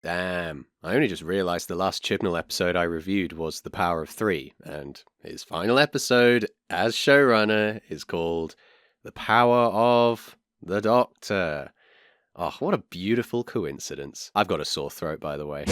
Damn, I only just realised the last Chibnall episode I reviewed was The Power of Three, and his final episode as showrunner is called The Power of the Doctor. Oh, what a beautiful coincidence. I've got a sore throat, by the way.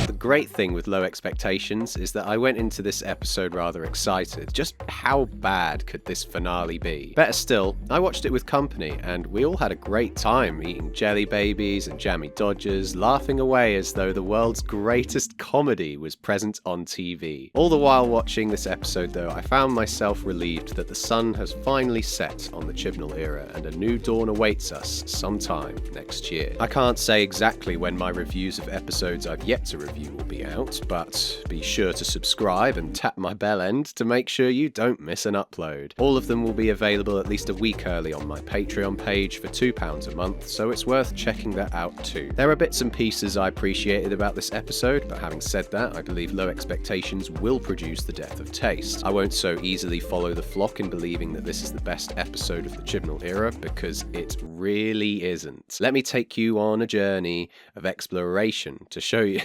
The great thing with low expectations is that I went into this episode rather excited. Just how bad could this finale be? Better still, I watched it with company and we all had a great time eating jelly babies and jammy dodgers, laughing away as though the world's greatest comedy was present on TV. All the while watching this episode though, I found myself relieved that the sun has finally set on the Chibnall era and a new dawn awaits us sometime next year. I can't say exactly when my reviews of episodes I've yet to review will be out, but be sure to subscribe and tap my bell end to make sure you don't miss an upload. All of them will be available at least a week early on my Patreon page for £2 a month, so it's worth checking that out too. There are bits and pieces I appreciated about this episode, but having said that, I believe low expectations will produce the death of taste. I won't so easily follow the flock in believing that this is the best episode of the Chibnall era, because it really isn't. Let me take you on a journey of exploration to show you...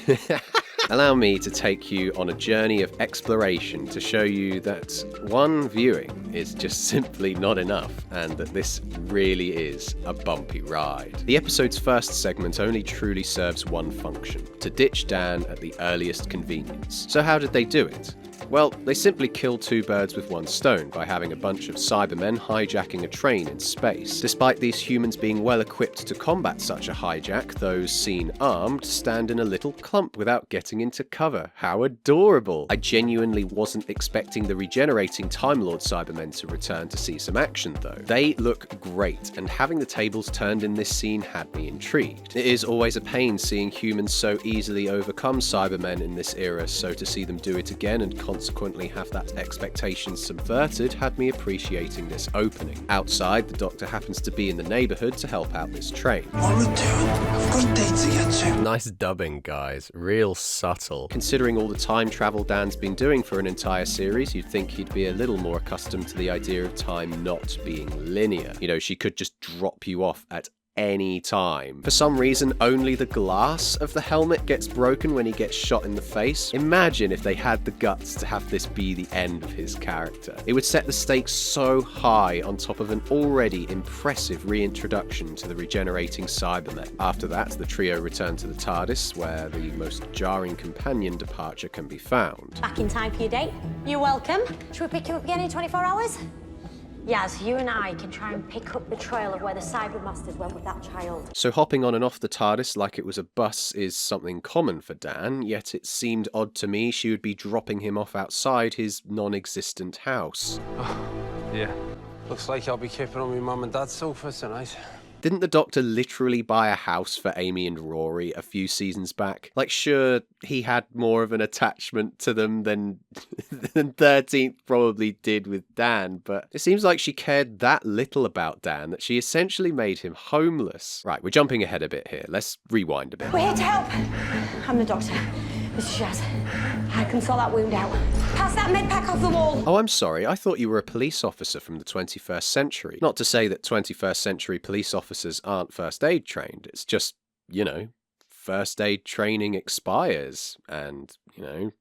Allow me to take you on a journey of exploration to show you that one viewing is just simply not enough, and that this really is a bumpy ride. The episode's first segment only truly serves one function: to ditch Dan at the earliest convenience. So how did they do it? Well, they simply killed two birds with one stone by having a bunch of Cybermen hijacking a train in space. Despite these humans being well equipped to combat such a hijack, those seen armed stand in a little clump without getting into cover. How adorable! I genuinely wasn't expecting the regenerating Time Lord Cybermen to return to see some action though. They look great, and having the tables turned in this scene had me intrigued. It is always a pain seeing humans so easily overcome Cybermen in this era, so to see them do it again and consequently have that expectation subverted had me appreciating this opening. Outside, the Doctor happens to be in the neighbourhood to help out this train. What are we doing? I've got a date to get to. Nice dubbing, guys. Real subtle. Considering all the time travel Dan's been doing for an entire series, you'd think he'd be a little more accustomed to the idea of time not being linear. You know, she could just drop you off at any time. For some reason, only the glass of the helmet gets broken when he gets shot in the face. Imagine if they had the guts to have this be the end of his character. It would set the stakes so high on top of an already impressive reintroduction to the regenerating Cybermen. After that, the trio return to the TARDIS, where the most jarring companion departure can be found. Back in time for your date? You're welcome. Should we pick you up again in 24 hours? Yaz, you and I can try and pick up the trail of where the Cybermasters went with that child. So hopping on and off the TARDIS like it was a bus is something common for Dan, yet it seemed odd to me she would be dropping him off outside his non-existent house. Oh, yeah. Looks like I'll be keeping on my mum and dad's sofa tonight. Didn't the Doctor literally buy a house for Amy and Rory a few seasons back? Like, sure, he had more of an attachment to them than 13th probably did with Dan, but it seems like she cared that little about Dan that she essentially made him homeless. Right, we're jumping ahead a bit here. Let's rewind a bit. We're here to help. I'm the Doctor. This is Shaz. I can sort that wound out. Pass that med-pack off the wall. Oh, I'm sorry. I thought you were a police officer from the 21st century. Not to say that 21st century police officers aren't first aid trained. It's just, you know, first aid training expires and, you know,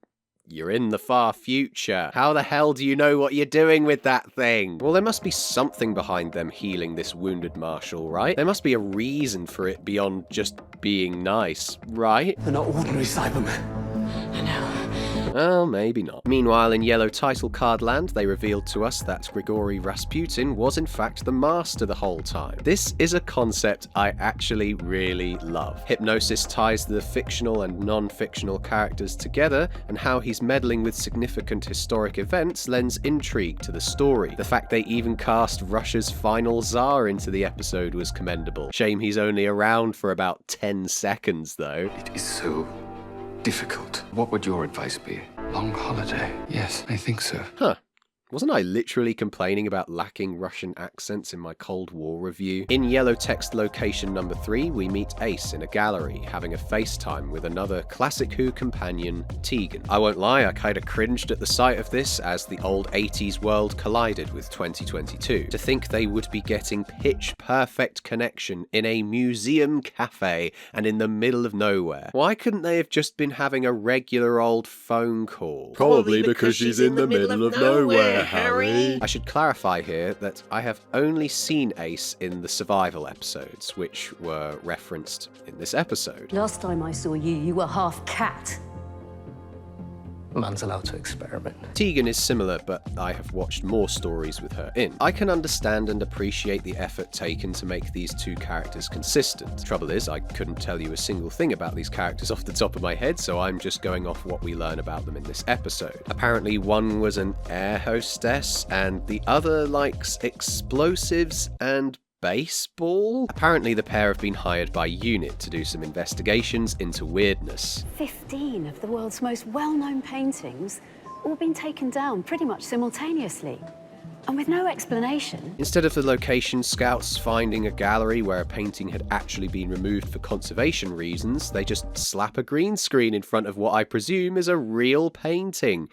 you're in the far future. How the hell do you know what you're doing with that thing? Well, there must be something behind them healing this wounded Marshal, right? There must be a reason for it beyond just being nice, right? They're not ordinary Cybermen. I know. Well, maybe not. Meanwhile, in Yellow Title Card Land, they revealed to us that Grigory Rasputin was in fact the Master the whole time. This is a concept I actually really love. Hypnosis ties the fictional and non-fictional characters together, and how he's meddling with significant historic events lends intrigue to the story. The fact they even cast Russia's final Tsar into the episode was commendable. Shame he's only around for about 10 seconds, though. It is so difficult. What would your advice be? Long holiday? Yes, I think so. Huh. Wasn't I literally complaining about lacking Russian accents in my Cold War review? In yellow text location number 3, we meet Ace in a gallery, having a FaceTime with another classic Who companion, Tegan. I won't lie, I kinda cringed at the sight of this as the old 80s world collided with 2022. To think they would be getting pitch perfect connection in a museum cafe and in the middle of nowhere. Why couldn't they have just been having a regular old phone call? Probably because she's in the middle of nowhere, Harry. I should clarify here that I have only seen Ace in the survival episodes, which were referenced in this episode. Last time I saw you, you were half cat. Man's allowed to experiment. Tegan is similar, but I have watched more stories with her in. I can understand and appreciate the effort taken to make these two characters consistent. Trouble is, I couldn't tell you a single thing about these characters off the top of my head, so I'm just going off what we learn about them in this episode. Apparently one was an air hostess, and the other likes explosives and baseball? Apparently the pair have been hired by UNIT to do some investigations into weirdness. 15 of the world's most well-known paintings, all been taken down pretty much simultaneously. And with no explanation. Instead of the location scouts finding a gallery where a painting had actually been removed for conservation reasons, they just slap a green screen in front of what I presume is a real painting.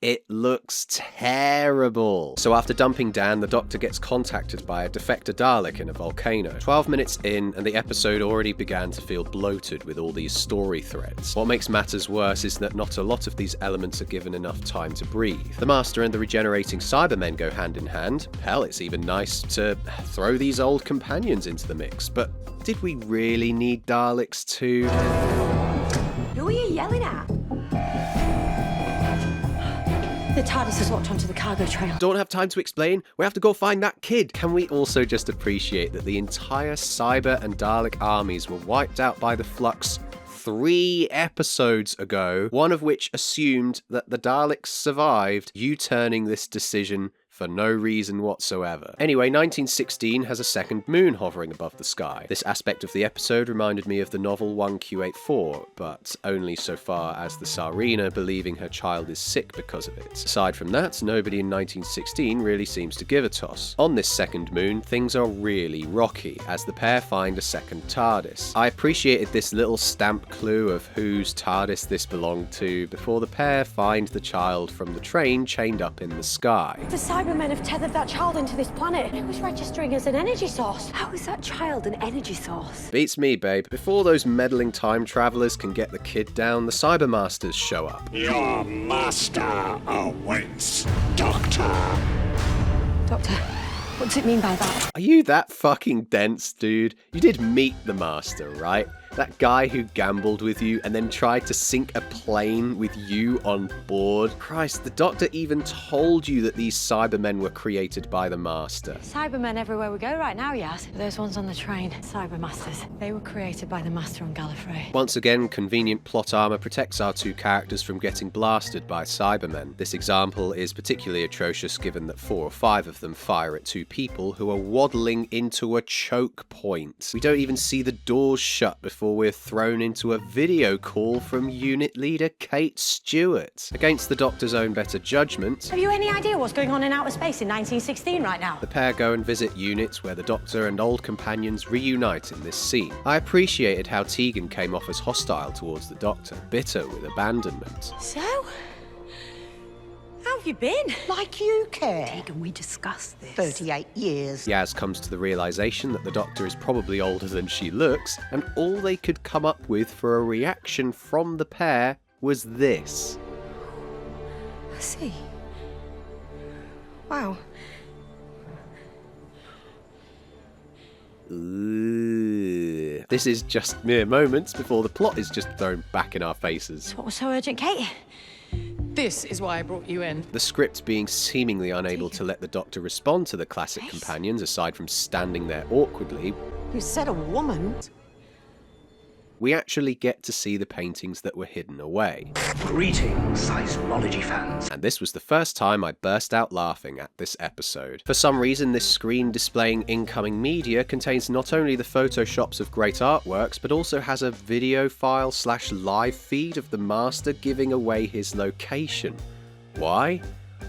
It looks terrible. So after dumping Dan, the Doctor gets contacted by a defector Dalek in a volcano. 12 minutes in, and the episode already began to feel bloated with all these story threads. What makes matters worse is that not a lot of these elements are given enough time to breathe. The Master and the regenerating Cybermen go hand in hand. Hell, it's even nice to throw these old companions into the mix. But did we really need Daleks too? Who are you yelling at? The TARDIS has walked onto the cargo trail. Don't have time to explain. We have to go find that kid. Can we also just appreciate that the entire Cyber and Dalek armies were wiped out by the Flux 3 episodes ago, one of which assumed that the Daleks survived, U-turning this decision for no reason whatsoever. Anyway, 1916 has a second moon hovering above the sky. This aspect of the episode reminded me of the novel 1Q84, but only so far as the Tsarina believing her child is sick because of it. Aside from that, nobody in 1916 really seems to give a toss. On this second moon, things are really rocky, as the pair find a second TARDIS. I appreciated this little stamp clue of whose TARDIS this belonged to before the pair find the child from the train chained up in the sky. The Cybermen have tethered that child into this planet. It was registering as an energy source. How is that child an energy source? Beats me, babe. Before those meddling time travelers can get the kid down, the Cybermasters show up. Your master awaits, Doctor. Doctor, what does it mean by that? Are you that fucking dense, dude? You did meet the Master, right? That guy who gambled with you and then tried to sink a plane with you on board. Christ, the Doctor even told you that these Cybermen were created by the Master. Cybermen everywhere we go right now, yes. Those ones on the train, Cybermasters. They were created by the Master on Gallifrey. Once again, convenient plot armor protects our two characters from getting blasted by Cybermen. This example is particularly atrocious given that 4 or 5 of them fire at 2 people who are waddling into a choke point. We don't even see the doors shut before we're thrown into a video call from unit leader Kate Stewart. Against the Doctor's own better judgment, Have you any idea what's going on in outer space in 1916 right now? the pair go and visit units where the Doctor and old companions reunite in this scene. I appreciated how Tegan came off as hostile towards the Doctor, bitter with abandonment. So? How have you been? Like you care. Can we discuss this? 38 years. Yaz comes to the realization that the Doctor is probably older than she looks, and all they could come up with for a reaction from the pair was this. I see. Wow. Ooh. This is just mere moments before the plot is just thrown back in our faces. What was so urgent, Kate? This is why I brought you in. The script being seemingly unable to let the Doctor respond to the classic companions aside from standing there awkwardly, You said a woman. we actually get to see the paintings that were hidden away. Greetings, seismology fans. And this was the first time I burst out laughing at this episode. For some reason, this screen displaying incoming media contains not only the photoshops of great artworks, but also has a video file / live feed of the Master giving away his location. Why?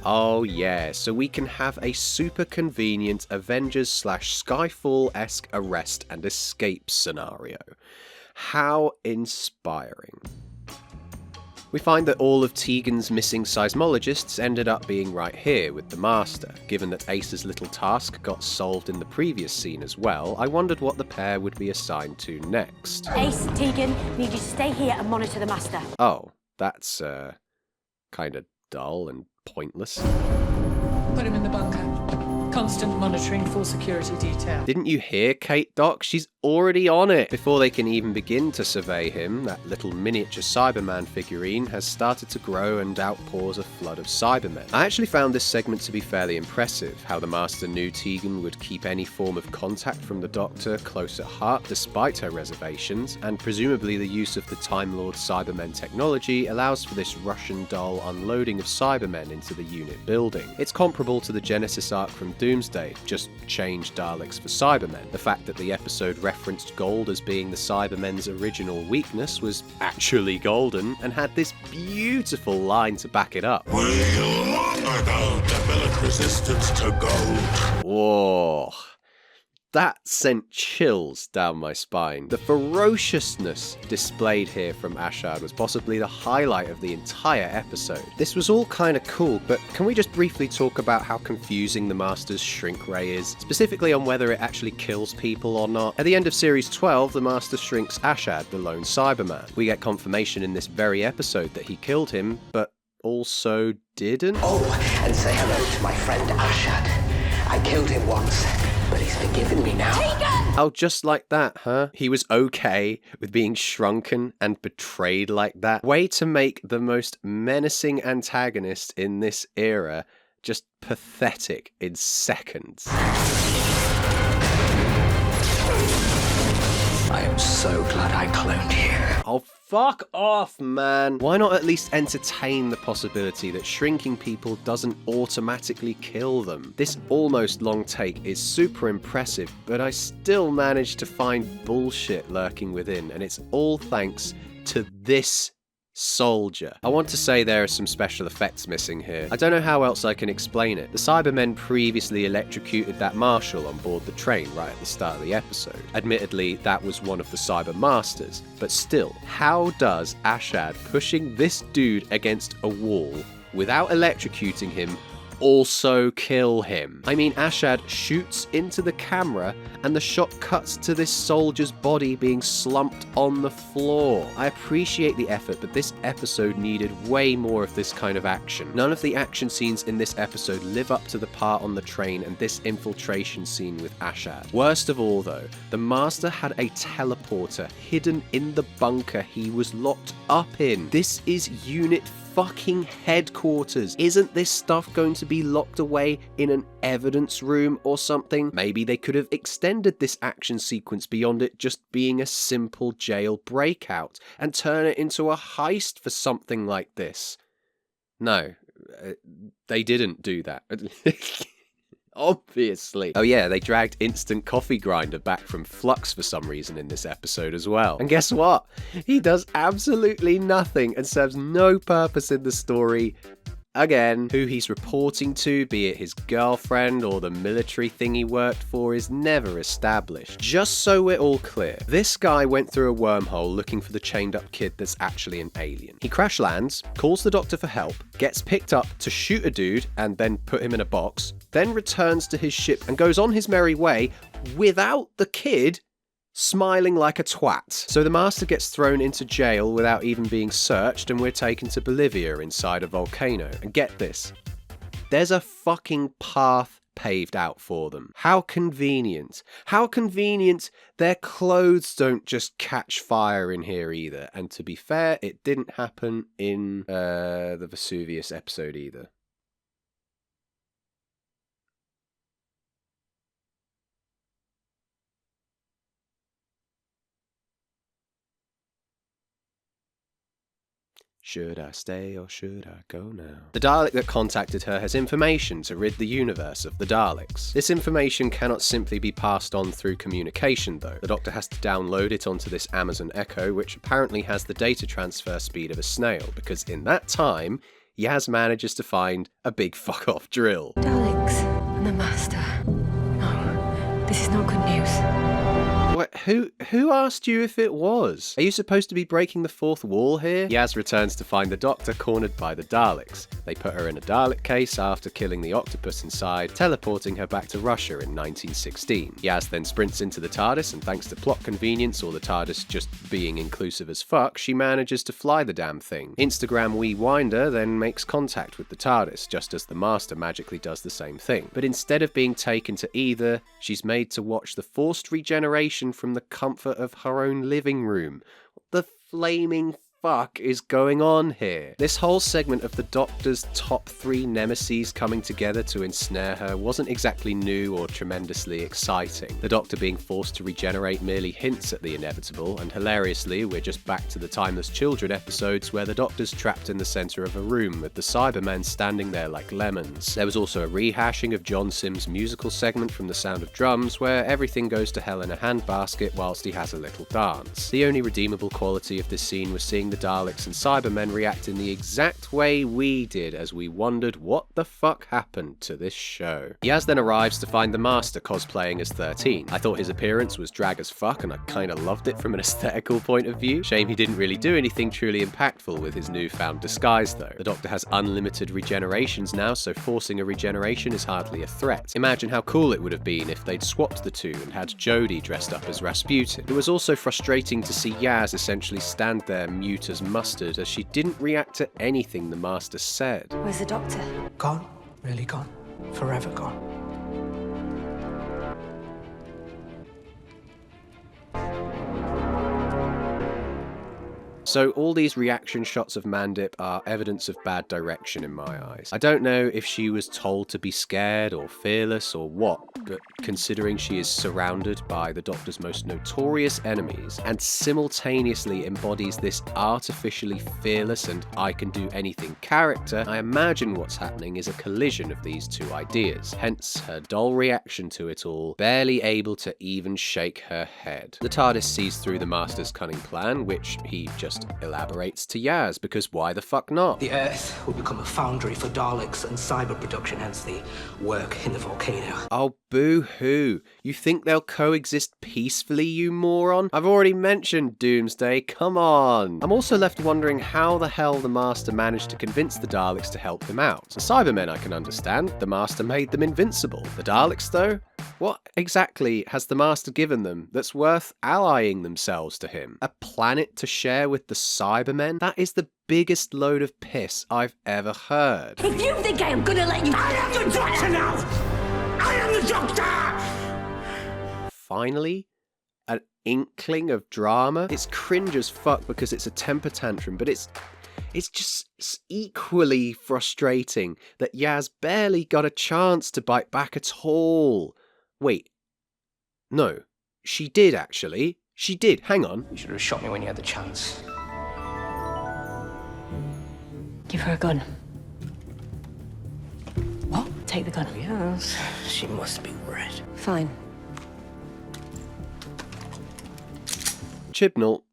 Oh yeah, so we can have a super convenient Avengers/Skyfall-esque arrest and escape scenario. How inspiring. We find that all of Tegan's missing seismologists ended up being right here with the Master. Given that Ace's little task got solved in the previous scene as well, I wondered what the pair would be assigned to next. Ace, Tegan, need you to stay here and monitor the Master. Oh, that's, kinda dull and pointless. Put him in the bunker. Constant monitoring, full security detail. Didn't you hear Kate, Doc? She's already on it. Before they can even begin to survey him, that little miniature Cyberman figurine has started to grow and outpours a flood of Cybermen. I actually found this segment to be fairly impressive, how the Master knew Tegan would keep any form of contact from the Doctor close at heart despite her reservations, and presumably the use of the Time Lord Cybermen technology allows for this Russian doll unloading of Cybermen into the unit building. It's comparable to the Genesis arc from Doomsday, just change Daleks for Cybermen. The fact that the episode referenced gold as being the Cybermen's original weakness was actually golden, and had this beautiful line to back it up. We long ago developed resistance to gold. Whoa. That sent chills down my spine. The ferociousness displayed here from Ashad was possibly the highlight of the entire episode. This was all kinda cool, but can we just briefly talk about how confusing the Master's shrink ray is? Specifically on whether it actually kills people or not. At the end of Series 12, the Master shrinks Ashad, the lone Cyberman. We get confirmation in this very episode that he killed him, but also didn't? Oh, and say hello to my friend Ashad. I killed him once, but he's forgiven me now. Oh, just like that, huh? He was okay with being shrunken and betrayed like that. Way to make the most menacing antagonist in this era just pathetic in seconds. I am so glad I cloned you. Oh, fuck off, man. Why not at least entertain the possibility that shrinking people doesn't automatically kill them? This almost long take is super impressive, but I still managed to find bullshit lurking within, and it's all thanks to this soldier. I want to say there are some special effects missing here. I don't know how else I can explain it. The Cybermen previously electrocuted that marshal on board the train right at the start of the episode. Admittedly, that was one of the Cyber Masters, but still, how does Ashad pushing this dude against a wall without electrocuting him also kill him? I mean, Ashad shoots into the camera and the shot cuts to this soldier's body being slumped on the floor. I appreciate the effort, but this episode needed way more of this kind of action. None of the action scenes in this episode live up to the part on the train and this infiltration scene with Ashad. Worst of all though, the Master had a teleporter hidden in the bunker he was locked up in. This is Unit fucking headquarters. Isn't this stuff going to be locked away in an evidence room or something? Maybe they could have extended this action sequence beyond it just being a simple jail breakout and turn it into a heist for something like this. No, they didn't do that. Obviously. Oh yeah, they dragged Instant Coffee Grinder back from Flux for some reason in this episode as well. And guess what? He does absolutely nothing and serves no purpose in the story. Again, who he's reporting to, be it his girlfriend or the military thing he worked for, is never established. Just so we're all clear, this guy went through a wormhole looking for the chained up kid that's actually an alien. He crash lands, calls the doctor for help, gets picked up to shoot a dude and then put him in a box, then returns to his ship and goes on his merry way without the kid smiling like a twat. So the Master gets thrown into jail without even being searched, and we're taken to Bolivia inside a volcano. And get this, there's a fucking path paved out for them. How convenient. How convenient their clothes don't just catch fire in here either. And to be fair, it didn't happen in the Vesuvius episode either. Should I stay or should I go now? The Dalek that contacted her has information to rid the universe of the Daleks. This information cannot simply be passed on through communication though. The Doctor has to download it onto this Amazon Echo, which apparently has the data transfer speed of a snail, because in that time, Yaz manages to find a big fuck-off drill. Daleks and the Master. No, this is not good news. What? Who asked you if it was? Are you supposed to be breaking the fourth wall here? Yaz returns to find the Doctor cornered by the Daleks. They put her in a Dalek case after killing the octopus inside, teleporting her back to Russia in 1916. Yaz then sprints into the TARDIS, and thanks to plot convenience or the TARDIS just being inclusive as fuck, she manages to fly the damn thing. Instagram Wee Winder then makes contact with the TARDIS, just as the Master magically does the same thing. But instead of being taken to either, she's made to watch the forced regeneration from the comfort of her own living room. What the flaming fuck is going on here? This whole segment of the Doctor's top 3 nemeses coming together to ensnare her wasn't exactly new or tremendously exciting. The Doctor being forced to regenerate merely hints at the inevitable, and hilariously, we're just back to the Timeless Children episodes where the Doctor's trapped in the centre of a room with the Cybermen standing there like lemons. There was also a rehashing of John Sims' musical segment from The Sound of Drums where everything goes to hell in a handbasket whilst he has a little dance. The only redeemable quality of this scene was seeing the Daleks and Cybermen react in the exact way we did as we wondered what the fuck happened to this show. Yaz then arrives to find the Master cosplaying as 13. I thought his appearance was drag as fuck and I kinda loved it from an aesthetical point of view. Shame he didn't really do anything truly impactful with his newfound disguise though. The Doctor has unlimited regenerations now, so forcing a regeneration is hardly a threat. Imagine how cool it would have been if they'd swapped the two and had Jodie dressed up as Rasputin. It was also frustrating to see Yaz essentially stand there mute as mustard as she didn't react to anything the Master said. Where's the Doctor? Gone? Really gone? Forever gone? So all these reaction shots of Mandip are evidence of bad direction in my eyes. I don't know if she was told to be scared or fearless or what, but considering she is surrounded by the Doctor's most notorious enemies and simultaneously embodies this artificially fearless and I can do anything character, I imagine what's happening is a collision of these two ideas. Hence her dull reaction to it all, barely able to even shake her head. The TARDIS sees through the Master's cunning plan, which he just elaborates to Yaz, because why the fuck not? The Earth will become a foundry for Daleks and cyber production, hence the work in the volcano. Oh, boo-hoo. You think they'll coexist peacefully, you moron? I've already mentioned Doomsday, come on. I'm also left wondering how the hell the Master managed to convince the Daleks to help him out. The Cybermen I can understand, the Master made them invincible. The Daleks though? What exactly has the Master given them that's worth allying themselves to him? A planet to share with the Cybermen? That is the biggest load of piss I've ever heard. If you think I am gonna let you... I am the Doctor now! I am the Doctor! Finally, an inkling of drama. It's cringe as fuck because it's a temper tantrum, but it's just equally frustrating that Yaz barely got a chance to bite back at all. Wait. No. She did, actually. She did. Hang on. You should have shot me when you had the chance. Give her a gun. What? Take the gun. Yes, she must be red. Fine. Chibnall,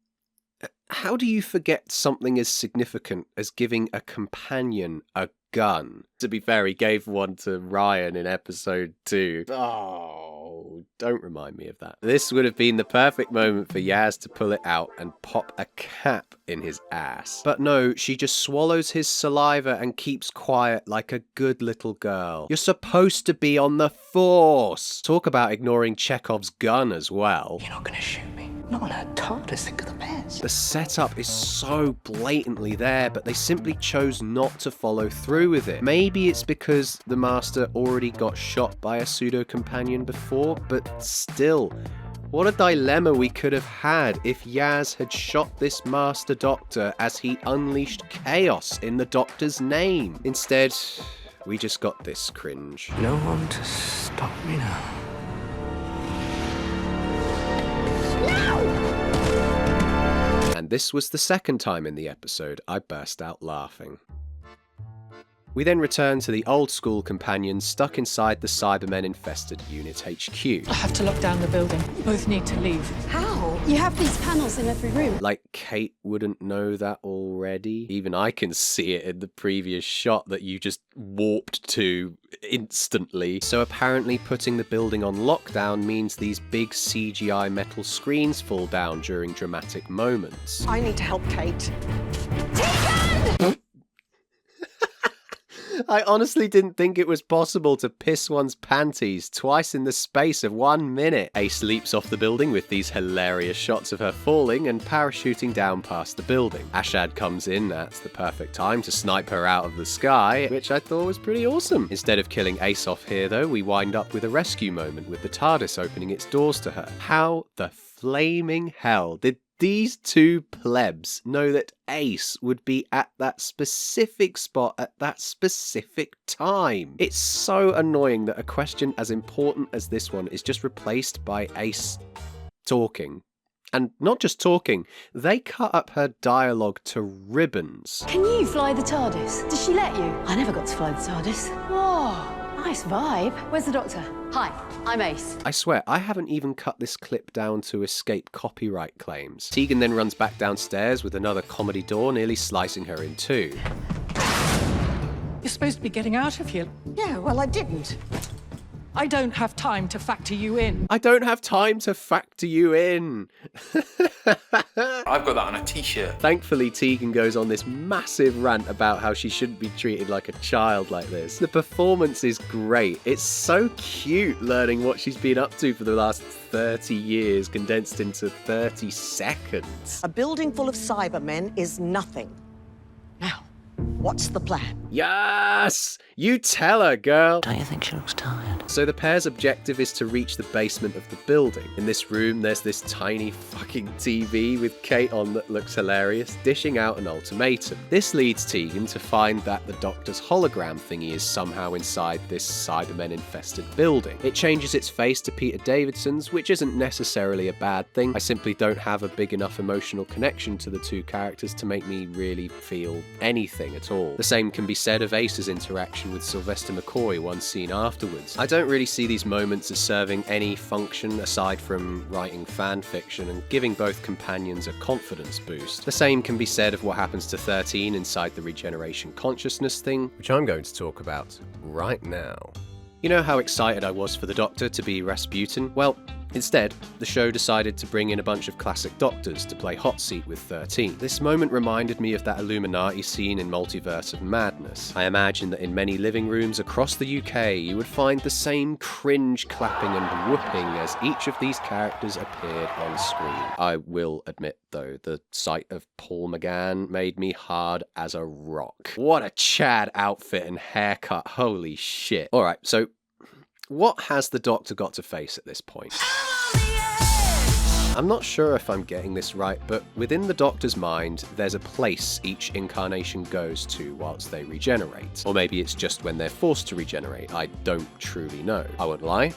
how do you forget something as significant as giving a companion a gun? To be fair, he gave one to Ryan in episode 2. Oh, don't remind me of that. This would have been the perfect moment for Yaz to pull it out and pop a cap in his ass. But no, she just swallows his saliva and keeps quiet like a good little girl. You're supposed to be on the force. Talk about ignoring Chekhov's gun as well. You're not gonna shoot me. Not on a TARDIS, think of the best. The setup is so blatantly there, but they simply chose not to follow through with it. Maybe it's because the Master already got shot by a pseudo-companion before, but still, what a dilemma we could have had if Yaz had shot this Master Doctor as he unleashed chaos in the Doctor's name. Instead, we just got this cringe. No one to stop me now. And this was the second time in the episode I burst out laughing. We then return to the old school companions stuck inside the Cybermen-infested Unit HQ. I have to lock down the building. You both need to leave. How? You have these panels in every room. Like, Kate wouldn't know that already? Even I can see it in the previous shot that you just warped to instantly. So apparently putting the building on lockdown means these big CGI metal screens fall down during dramatic moments. I need to help Kate. I honestly didn't think it was possible to piss one's panties twice in the space of 1 minute. Ace leaps off the building with these hilarious shots of her falling and parachuting down past the building. Ashad comes in at the perfect time to snipe her out of the sky, which I thought was pretty awesome. Instead of killing Ace off here though, we wind up with a rescue moment with the TARDIS opening its doors to her. How the flaming hell did these two plebs know that Ace would be at that specific spot at that specific time? It's so annoying that a question as important as this one is just replaced by Ace talking. And not just talking, they cut up her dialogue to ribbons. Can you fly the TARDIS? Does she let you? I never got to fly the TARDIS. Oh, nice vibe. Where's the Doctor? Hi, I'm Ace. I swear, I haven't even cut this clip down to escape copyright claims. Tegan then runs back downstairs with another comedy door nearly slicing her in two. You're supposed to be getting out of here. Yeah, well, I didn't. I don't have time to factor you in. I don't have time to factor you in. I've got that on a t-shirt. Thankfully, Tegan goes on this massive rant about how she shouldn't be treated like a child like this. The performance is great. It's so cute learning what she's been up to for the last 30 years condensed into 30 seconds. A building full of Cybermen is nothing. Now, what's the plan? Yes! You tell her, girl! Don't you think she looks tired? So the pair's objective is to reach the basement of the building. In this room, there's this tiny fucking TV with Kate on that looks hilarious, dishing out an ultimatum. This leads Tegan to find that the Doctor's hologram thingy is somehow inside this Cybermen-infested building. It changes its face to Peter Davidson's, which isn't necessarily a bad thing. I simply don't have a big enough emotional connection to the two characters to make me really feel anything at all. The same can be said of Ace's interaction with Sylvester McCoy one scene afterwards. I don't really see these moments as serving any function aside from writing fan fiction and giving both companions a confidence boost. The same can be said of what happens to 13 inside the regeneration consciousness thing, which I'm going to talk about right now. You know how excited I was for the Doctor to be Rasputin? Well, instead, the show decided to bring in a bunch of classic Doctors to play hot seat with 13. This moment reminded me of that Illuminati scene in Multiverse of Madness. I imagine that in many living rooms across the UK, you would find the same cringe clapping and whooping as each of these characters appeared on screen. I will admit, though, the sight of Paul McGann made me hard as a rock. What a Chad outfit and haircut, holy shit. Alright, so what has the Doctor got to face at this point? I'm not sure if I'm getting this right, but within the Doctor's mind, there's a place each incarnation goes to whilst they regenerate. Or maybe it's just when they're forced to regenerate, I don't truly know. I won't lie,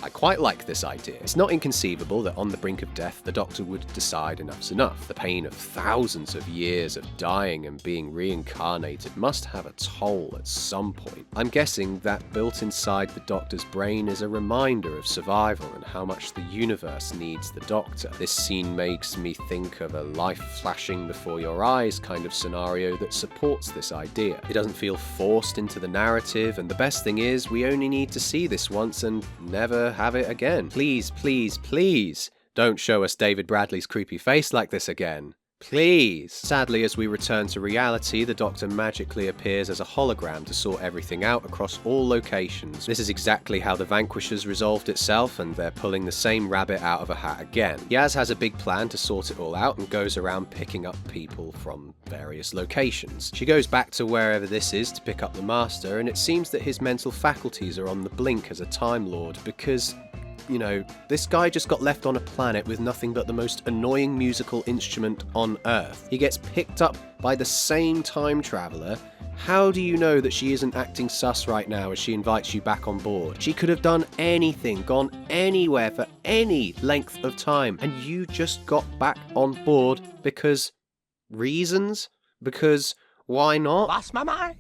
I quite like this idea. It's not inconceivable that on the brink of death, the Doctor would decide enough's enough. The pain of thousands of years of dying and being reincarnated must have a toll at some point. I'm guessing that built inside the Doctor's brain is a reminder of survival and how much the universe needs the Doctor. This scene makes me think of a life flashing before your eyes kind of scenario that supports this idea. It doesn't feel forced into the narrative, and the best thing is we only need to see this once and never have it again. Please, please, please, don't show us David Bradley's creepy face like this again. Please. Sadly, as we return to reality, the Doctor magically appears as a hologram to sort everything out across all locations. This is exactly how the Vanquishers resolved itself, and they're pulling the same rabbit out of a hat again. Yaz has a big plan to sort it all out and goes around picking up people from various locations. She goes back to wherever this is to pick up the Master, and it seems that his mental faculties are on the blink as a Time Lord because, you know, this guy just got left on a planet with nothing but the most annoying musical instrument on Earth. He gets picked up by the same time traveller. How do you know that she isn't acting sus right now as she invites you back on board? She could have done anything, gone anywhere for any length of time, and you just got back on board because reasons? Because why not? Lost my mind.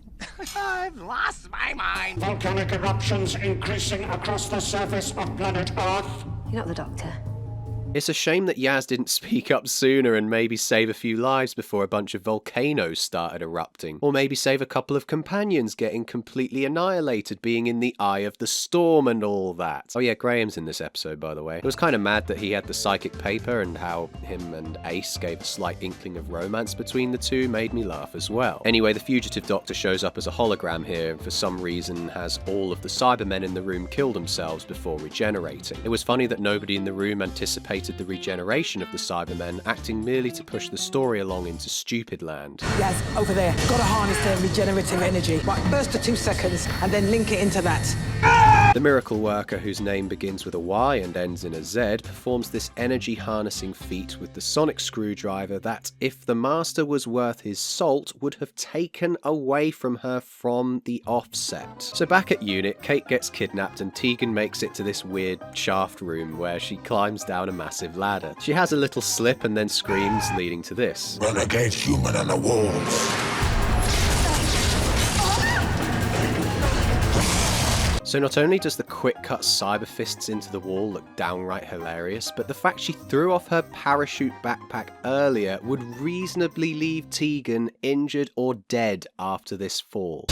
I've lost my mind. Volcanic eruptions increasing across the surface of planet Earth. You're not the doctor. It's a shame that Yaz didn't speak up sooner and maybe save a few lives before a bunch of volcanoes started erupting. Or maybe save a couple of companions getting completely annihilated, being in the eye of the storm and all that. Oh yeah, Graham's in this episode, by the way. I was kind of mad that he had the psychic paper, and how him and Ace gave a slight inkling of romance between the two made me laugh as well. Anyway, the fugitive doctor shows up as a hologram here, and for some reason has all of the Cybermen in the room kill themselves before regenerating. It was funny that nobody in the room anticipated the regeneration of the Cybermen, acting merely to push the story along into stupid land. Yes, over there. Gotta harness their regenerative energy. Right, first to 2 seconds, and then link it into that. The miracle worker, whose name begins with a Y and ends in a Z, performs this energy harnessing feat with the sonic screwdriver that, if the master was worth his salt, would have taken away from her from the offset. So back at unit, Kate gets kidnapped and Tegan makes it to this weird shaft room where she climbs down a massive ladder. She has a little slip and then screams, leading to this. Renegade human on the walls. So not only does the quick cut cyber fists into the wall look downright hilarious, but the fact she threw off her parachute backpack earlier would reasonably leave Tegan injured or dead after this fall.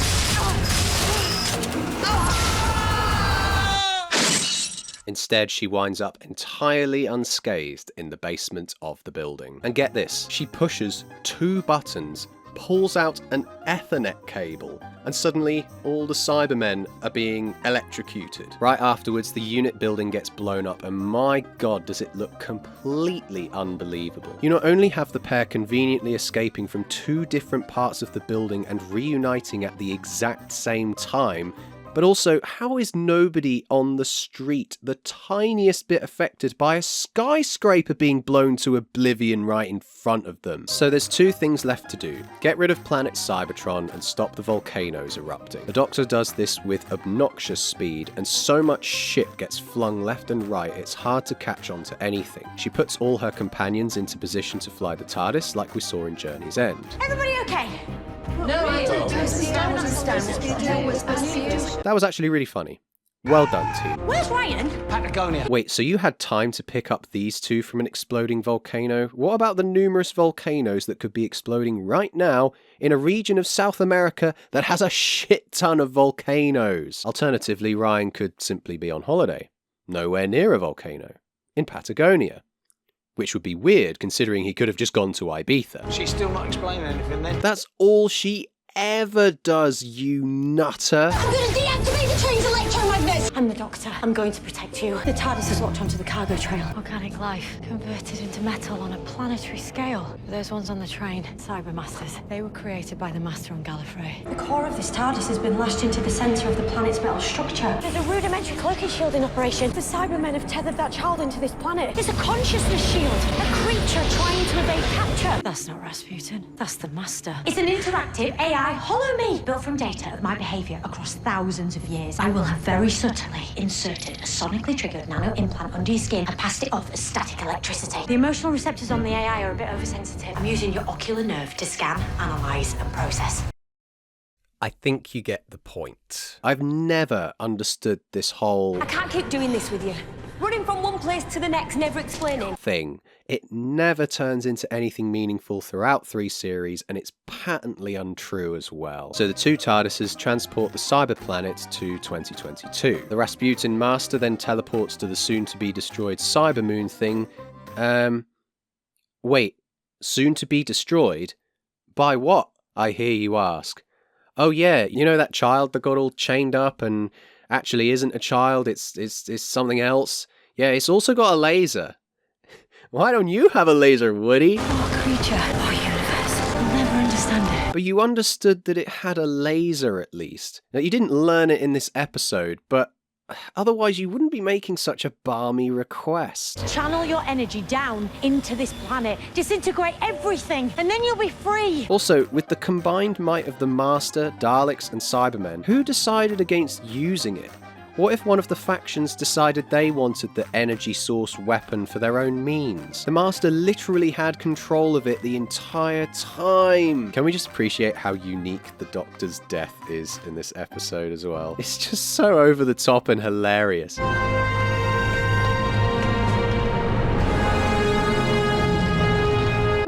Instead, she winds up entirely unscathed in the basement of the building. And get this, she pushes 2 buttons, pulls out an Ethernet cable, and suddenly all the Cybermen are being electrocuted. Right afterwards, the unit building gets blown up, and my god, does it look completely unbelievable. You not only have the pair conveniently escaping from 2 different parts of the building and reuniting at the exact same time, but also, how is nobody on the street the tiniest bit affected by a skyscraper being blown to oblivion right in front of them? So there's 2 things left to do. Get rid of planet Cybertron and stop the volcanoes erupting. The Doctor does this with obnoxious speed, and so much shit gets flung left and right it's hard to catch on to anything. She puts all her companions into position to fly the TARDIS like we saw in Journey's End. Everybody okay? No, I don't understand. That was actually really funny. Well done, team. Where's Ryan? Patagonia. Wait, so you had time to pick up these 2 from an exploding volcano? What about the numerous volcanoes that could be exploding right now in a region of South America that has a shit ton of volcanoes? Alternatively, Ryan could simply be on holiday, nowhere near a volcano, in Patagonia. Which would be weird, considering he could have just gone to Ibiza. She's still not explaining anything then. That's all she ever does, you nutter. I'm gonna deactivate the train's electromagnets! I'm the Doctor. I'm going to protect you. The TARDIS is locked onto the cargo trail. Organic life converted into metal on a planetary scale. Those ones on the train, Cybermasters. They were created by the Master on Gallifrey. The core of this TARDIS has been lashed into the centre of the planet's metal structure. There's a rudimentary cloaking shield in operation. The Cybermen have tethered that child into this planet. It's a consciousness shield. A creature trying to evade capture. That's not Rasputin. That's the Master. It's an interactive AI holo-me built from data of my behaviour across thousands of years. I will have very subtly inserted a sonically triggered nano implant under your skin and passed it off as static electricity. The emotional receptors on the AI are a bit oversensitive. I'm using your ocular nerve to scan, analyse and process. I think you get the point. I've never understood this whole I can't keep doing this with you. Running from one place to the next, never explaining. thing. It never turns into anything meaningful throughout 3 series, and it's patently untrue as well. So the 2 TARDISes transport the cyber planet to 2022. The Rasputin Master then teleports to the soon-to-be-destroyed cyber moon thing. Wait, soon-to-be destroyed? By what, I hear you ask? Oh yeah, you know that child that got all chained up and actually isn't a child, it's something else? Yeah, it's also got a laser. Why don't you have a laser, Woody? Oh, creature. Oh, universe. I'll never understand it. But you understood that it had a laser at least. Now, you didn't learn it in this episode, but otherwise you wouldn't be making such a balmy request. Channel your energy down into this planet. Disintegrate everything, and then you'll be free. Also, with the combined might of the Master, Daleks, and Cybermen, who decided against using it? What if one of the factions decided they wanted the energy source weapon for their own means? The Master literally had control of it the entire time. Can we just appreciate how unique the Doctor's death is in this episode as well? It's just so over the top and hilarious.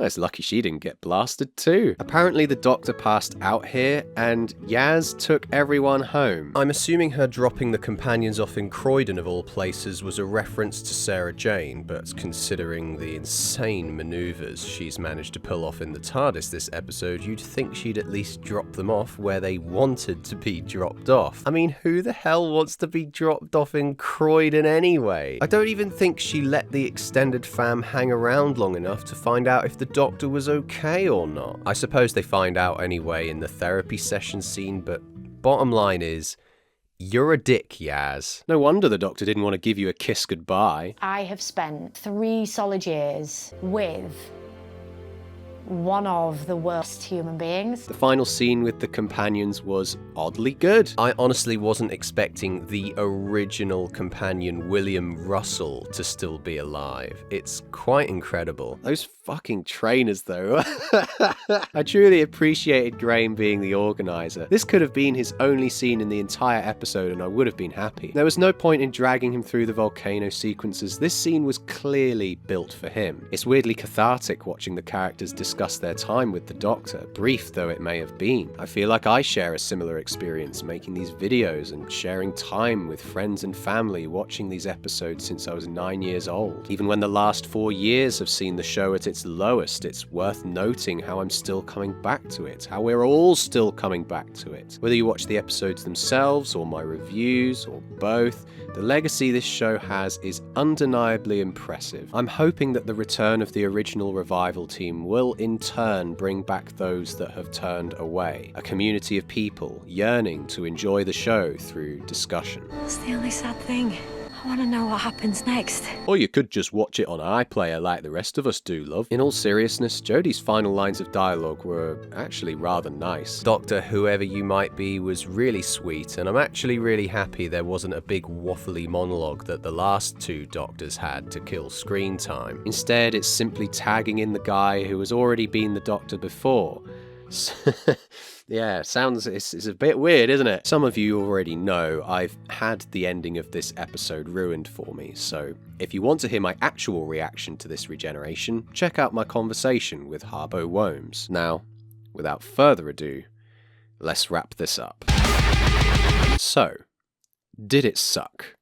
It's lucky she didn't get blasted too. Apparently the Doctor passed out here and Yaz took everyone home. I'm assuming her dropping the companions off in Croydon of all places was a reference to Sarah Jane, but considering the insane maneuvers she's managed to pull off in the TARDIS this episode, you'd think she'd at least drop them off where they wanted to be dropped off. I mean, who the hell wants to be dropped off in Croydon anyway? I don't even think she let the extended fam hang around long enough to find out if the Doctor was okay or not. I suppose they find out anyway in the therapy session scene, but bottom line is, you're a dick, Yaz. No wonder the Doctor didn't want to give you a kiss goodbye. I have spent 3 solid years with one of the worst human beings. The final scene with the companions was oddly good. I honestly wasn't expecting the original companion, William Russell, to still be alive. It's quite incredible. Those fucking trainers, though. I truly appreciated Graham being the organizer. This could have been his only scene in the entire episode and I would have been happy. There was no point in dragging him through the volcano sequences. This scene was clearly built for him. It's weirdly cathartic watching the characters discuss their time with the Doctor, brief though it may have been. I feel like I share a similar experience making these videos and sharing time with friends and family watching these episodes since I was 9 years old. Even when the last 4 years have seen the show at its lowest, it's worth noting how I'm still coming back to it, how we're all still coming back to it. Whether you watch the episodes themselves or my reviews or both, the legacy this show has is undeniably impressive. I'm hoping that the return of the original revival team will in turn bring back those that have turned away. A community of people yearning to enjoy the show through discussion. That's the only sad thing. I want to know what happens next. Or you could just watch it on iPlayer like the rest of us do, love. In all seriousness, Jodie's final lines of dialogue were actually rather nice. Doctor, whoever you might be, was really sweet, and I'm actually really happy there wasn't a big waffly monologue that the last 2 Doctors had to kill screen time. Instead, it's simply tagging in the guy who has already been the Doctor before. Yeah, it's a bit weird, isn't it? Some of you already know I've had the ending of this episode ruined for me, so if you want to hear my actual reaction to this regeneration, check out my conversation with Harbo Womes. Now, without further ado, let's wrap this up. So, did it suck?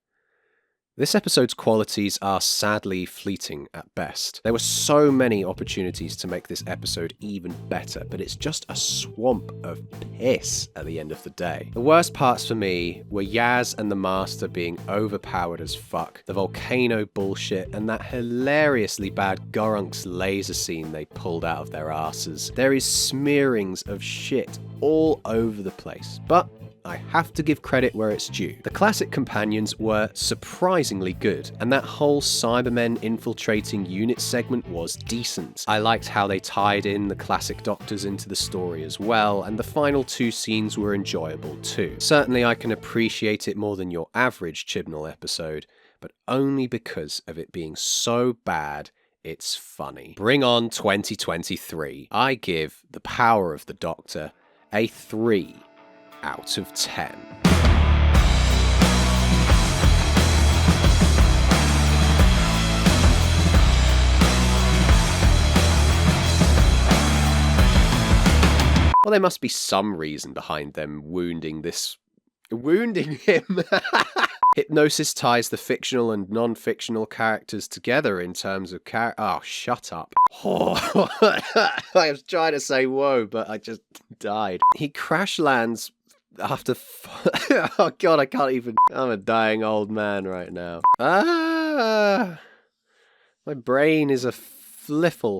This episode's qualities are sadly fleeting at best. There were so many opportunities to make this episode even better, but it's just a swamp of piss at the end of the day. The worst parts for me were Yaz and the Master being overpowered as fuck, the volcano bullshit, and that hilariously bad Gurunks laser scene they pulled out of their asses. There is smearings of shit all over the place, but I have to give credit where it's due. The classic companions were surprisingly good, and that whole Cybermen infiltrating unit segment was decent. I liked how they tied in the classic Doctors into the story as well, and the final 2 scenes were enjoyable too. Certainly I can appreciate it more than your average Chibnall episode, but only because of it being so bad it's funny. Bring on 2023. I give The Power of the Doctor a 3 out of 10. Well, there must be some reason behind them wounding him. Hypnosis ties the fictional and non-fictional characters together in terms of Oh, shut up. I was trying to say whoa, but I just died. He crash lands after oh god, I can't even. I'm a dying old man right now. My brain is a fliffle.